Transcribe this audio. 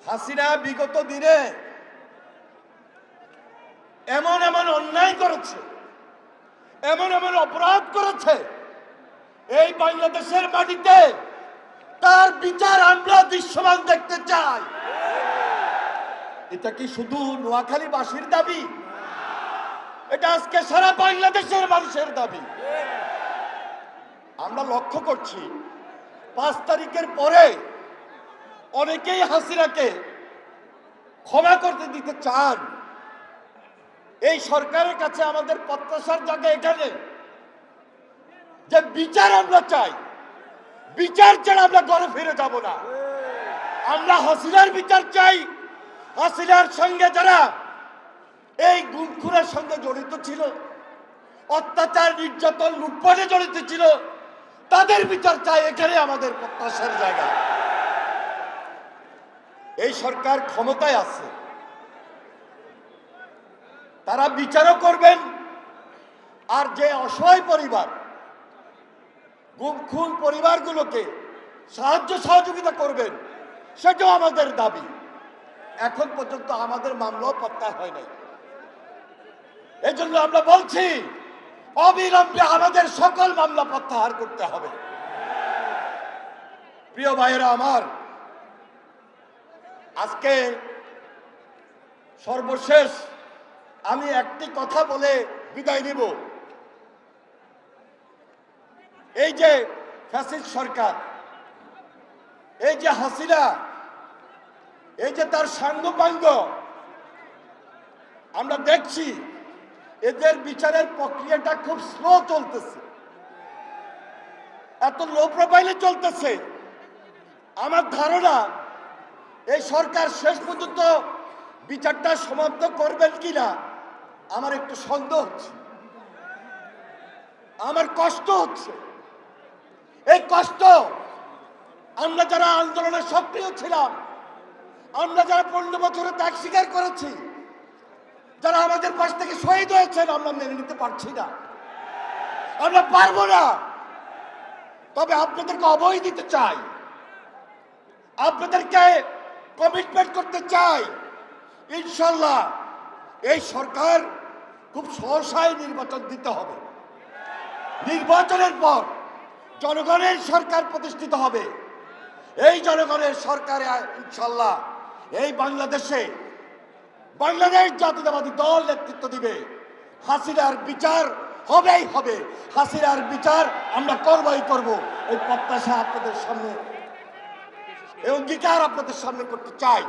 হাসিনা বিগত দিনে এমন এমন অন্যায় করেছে, এমন এমন অপরাধ করেছে, এই বাংলাদেশের মাটিতে তার বিচার আমরা দৃশ্যমান দেখতে চাই। এটা কি শুধু নোয়াখালীবাসীর দাবি? এটা আজকে সারা বাংলাদেশের মানুষের দাবি। আমরা লক্ষ্য করছি 5 তারিখের পরে অনেকেই হাসিনাকে ক্ষমা করতে দিতে চান। এই সরকারের কাছে আমাদের প্রত্যাশার জায়গা এখানে যে বিচার আমরা চাই, বিচার ছাড়া আমরা ঘরে ফিরে যাব না। আমরা হাসিনার বিচার চাই। হাসিনার সঙ্গে যারা এই গুমখুরের সঙ্গে জড়িত ছিল, অত্যাচার, নির্যাতন, লুটপাটে জড়িত ছিল, তাদের বিচার চাই। এখানে আমাদের প্রত্যাশার জায়গা। এই সরকার ক্ষমতায় আছে, তারা বিচারও করবেন। আর যে অসহায় পরিবার, গুমখুন পরিবারগুলোকে সাহায্য সহযোগিতা করবেন, সেটাও আমাদের দাবি। এখন পর্যন্ত আমাদের মামলাও প্রত্যাহার হয় নাই। এই জন্য আমরা বলছি অবিলম্বে আমাদের সকল মামলা প্রত্যাহার করতে হবে। প্রিয় ভাইয়েরা আমার, আজকে সর্বশেষ আমি একটি কথা বলে বিদায় নিব। এই যে ফ্যাসিস্ট সরকার, এই যে হাসিনা, এই যে তার সাঙ্গপাঙ্গ, আমরা দেখছি এদের বিচারের প্রক্রিয়াটা খুব স্লো চলতেছে, এত লো প্রোফাইলে চলতেছে। আমার ধারণা এই সরকার শেষ পর্যন্ত বিচারটা সমাপ্ত করবেন কিনা আমার একটু সন্দেহ হচ্ছে, আমার কষ্ট হচ্ছে। এই কষ্ট আমরা যারা আন্দোলনে সক্রিয় ছিলাম, আমরা যারা 15 বছরে ত্যাগ স্বীকার করেছি, যারা আমাদের পাশ থেকে শহীদ হয়েছেন, আমরা মেনে নিতে পারছি না, আমরা পারবো না। তবে আপনাদেরকে অভয় দিতে চাই, আপনাদেরকে কমিটমেন্ট করতে চাই, ইনশাল্লাহ এই সরকার খুব সহসায় নির্বাচন দিতে হবে। নির্বাচনের পর জনগণের সরকার প্রতিষ্ঠিত হবে। এই জনগণের সরকারে ইনশাল্লাহ এই বাংলাদেশে বাংলাদেশ জাতীয়তাবাদী দল নেতৃত্ব দিবে। হাসিনার বিচার হবেই হবে, হাসিনার বিচার আমরা করবই করব। এই প্রত্যাশা আপনাদের সামনে, এই অঙ্গীকার আপনাদের সামনে করতে চাই।